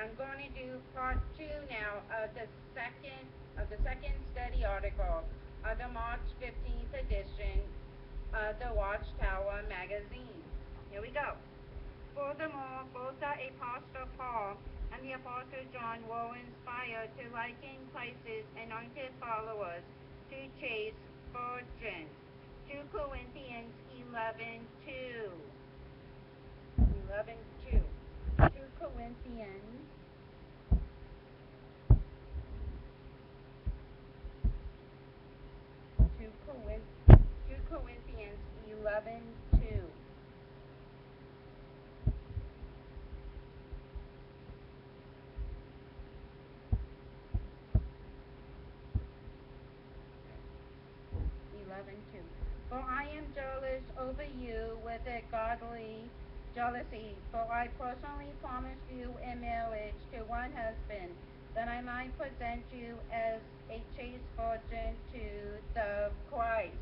I'm going to do part 2 now of the second study article of the March 15th edition of the Watchtower magazine. Here we go. Furthermore, both the Apostle Paul and the Apostle John were inspired to liken Christ's anointed followers to chaste virgins. 2 Corinthians 11:2. 11:2. 2 Corinthians 2 Corinthians 11:2. For I am jealous over you with a godly jealousy, for I personally promised you in marriage to one husband, that I might present you as a chaste virgin to the Christ.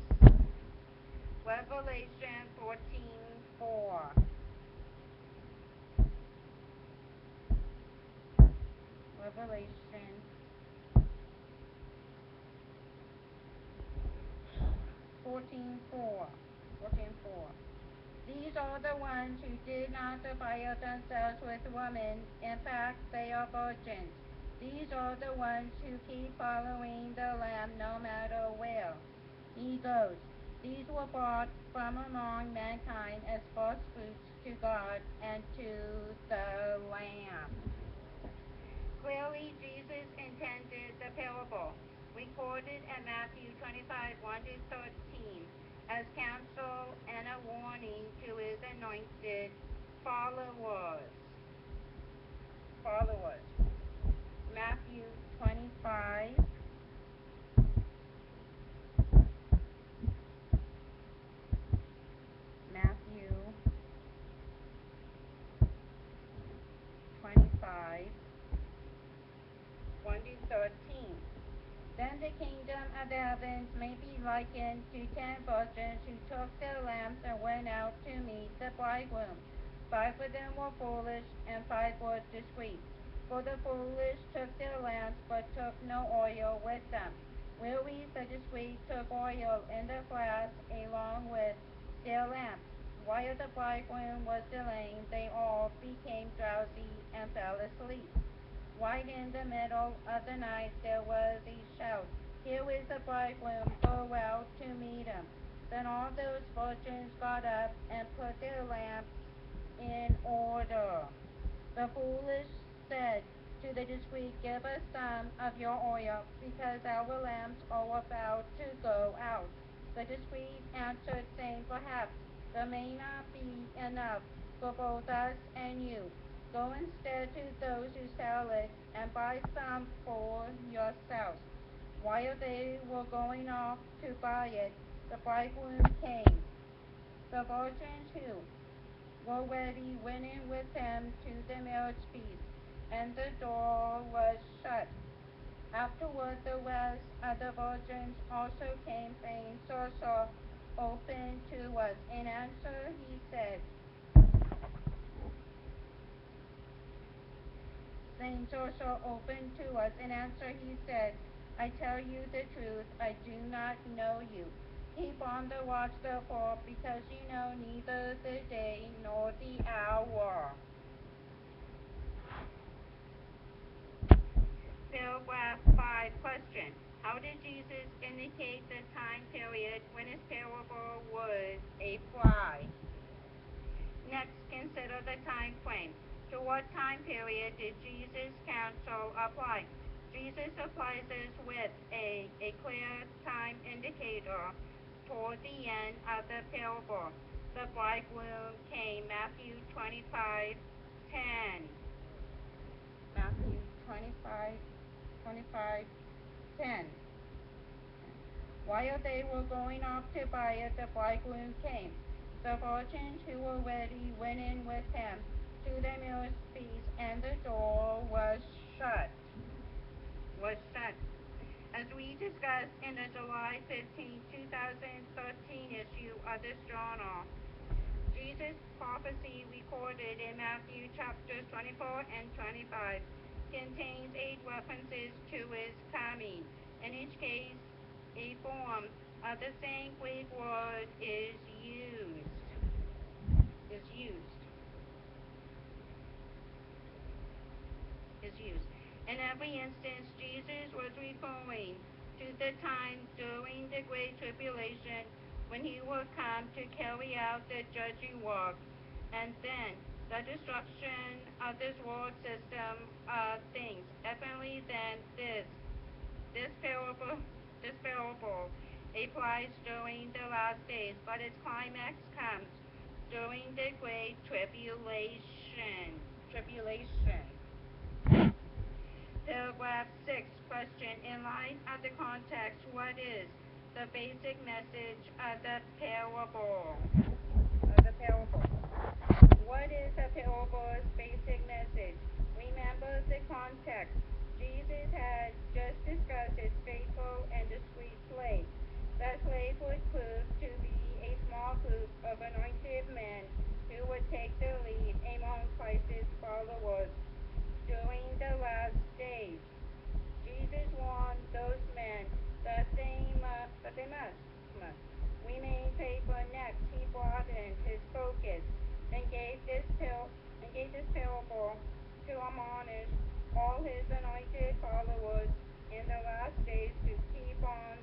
Revelation 14:4. Revelation 14:4. 14:4. These are the ones who did not defile themselves with women. In fact, they are virgins. These are the ones who keep following the Lamb no matter where he goes. These were brought from among mankind as first fruits to God and to the Lamb. Clearly, Jesus intended the parable recorded in Matthew 25:1-13 as counsel and a warning to his anointed followers. Matthew 25. Matthew 25, 1-13. Then the kingdom of the heavens may be likened to 10 virgins who took their lamps and went out to meet the bridegroom. 5 of them were foolish, and 5 were discreet. For the foolish took their lamps, but took no oil with them. Whereas the discreet took oil in the flask along with their lamps. While the bridegroom was delaying, they all became drowsy and fell asleep. Right in the middle of the night there was a shout, "Here is the bridegroom, go out to meet him." Then all those virgins got up and put their lamps in order. The foolish said to the discreet, "Give us some of your oil, because our lamps are about to go out." The discreet answered, saying, "Perhaps there may not be enough for both us and you. Go instead to those who sell it and buy some for yourselves." While they were going off to buy it, the bridegroom came. The virgins who were ready went in with him to the marriage feast, and the door was shut. Afterward the rest of the virgins also came, saying, "Sir, sir, open to us." In answer he said, "Open to us." In answer he said, "I tell you the truth, I do not know you. Keep on the watch therefore, because you know neither the day nor the hour." Paragraph 5. Question. How did Jesus indicate the time period when his parable would apply? Next, consider the time frame. To what time period did Jesus' counsel apply? Jesus applies this with a clear time indicator toward the end of the parable. The bridegroom came. Matthew 25:10. Matthew 25:10. While they were going off to buy it, the bridegroom came. The virgins who were ready went in with him to the marriage feast, and the door was shut. As we discussed in the July 15, 2013 issue of this journal, Jesus' prophecy recorded in Matthew chapters 24 and 25 contains 8 references to his coming. In each case, a form of the same Greek word is used. In every instance, Jesus was referring to the time during the Great Tribulation when he will come to carry out the judging work, and then the destruction of this world system of things. Definitely then this parable applies during the last days, but its climax comes during the Great Tribulation. Paragraph 6, question. In light of the context, what is the basic message of the parable? What is the parable's basic message? Remember the context. Jesus had just discussed his faithful and discreet slave. The slave would prove to be a small group of anointed men who would take the lead among Christ's followers during the last days. Jesus warned those men that they must remain faithful. Next, he broadened his focus and gave this parable to admonish all his anointed followers in the last days to keep on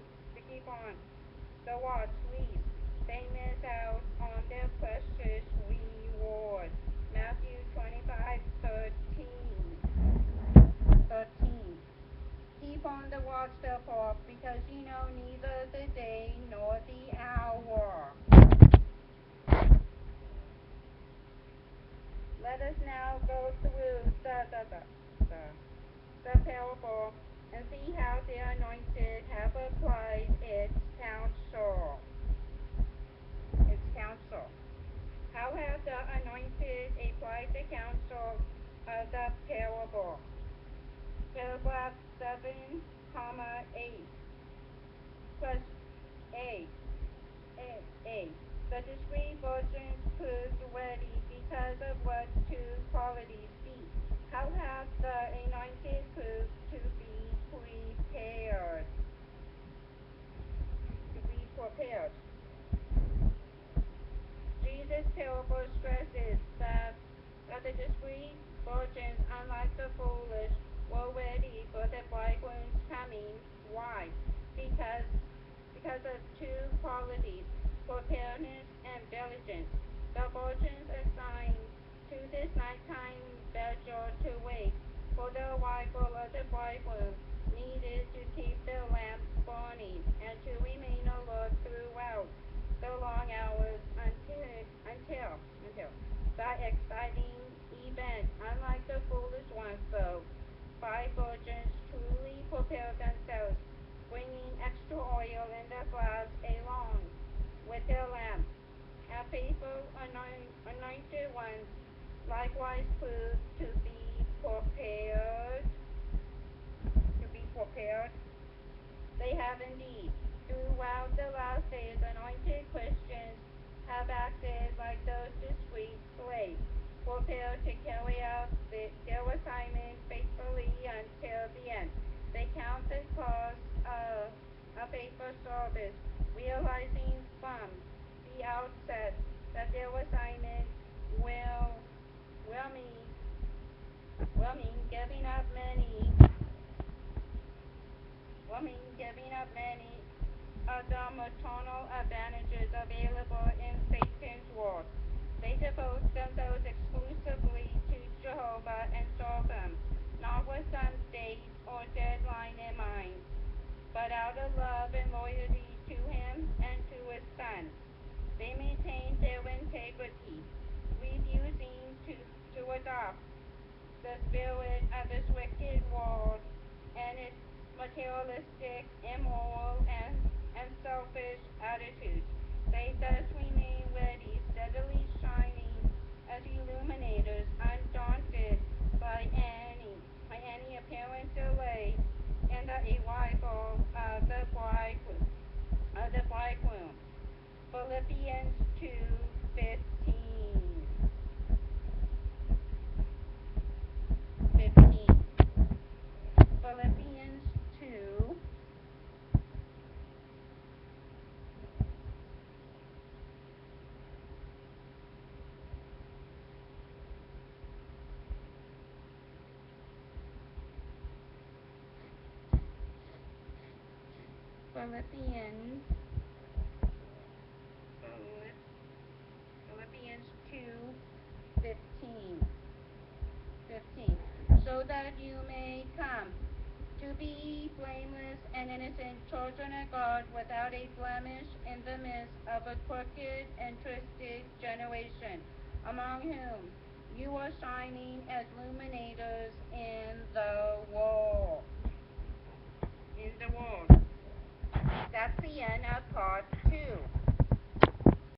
the watch, lest they miss out on their precious reward. Matthew 25:13. Keep on the watch, therefore, because you know neither the day nor the hour. Let us now go through the parable and see how the anointed have applied its counsel. How have the anointed applied the counsel of the parable? Paragraph 7:8. Question A. The discreet virgins proved ready because of what 2 qualities? B. How have the anointed proved to be prepared? Jesus' parable stresses that the discreet virgins, unlike the foolish, were ready for the bridegroom's coming. Why? Because of 2 qualities, preparedness and diligence. The virgins assigned to this nighttime vigil to wait for the arrival of the bridegroom needed to keep their lamps burning and to remain alert throughout the long hours until the exciting event. Unlike the foolish ones, though, 5 virgins truly prepared themselves, bringing extra oil in their glass along with their lamps. And faithful anointed ones likewise proved to be prepared. They have indeed. Throughout the last days, anointed Christians have acted like those discreet slaves, prepared to carry out their assignment faithfully until the end. They count the cost of a faithful service, realizing from the outset that their assignment will mean giving up many of the maternal advantages available in Satan's world. They devote themselves exclusively to Jehovah and serve him, not with some date or deadline in mind, but out of love and loyalty to him and to his Son. They maintain their integrity, refusing to adopt the spirit of this wicked world and its materialistic, immoral, and selfish attitudes. They thus remain ready, steadily shining as illuminators, undaunted by any apparent delay in the arrival of the bridegroom. Philippians 2:15. Philippians, Philippians 2:15. 15. So that you may come to be blameless and innocent children of God without a blemish in the midst of a crooked and twisted generation, among whom you are shining as illuminators in the world. In the world. That's the end of part 2.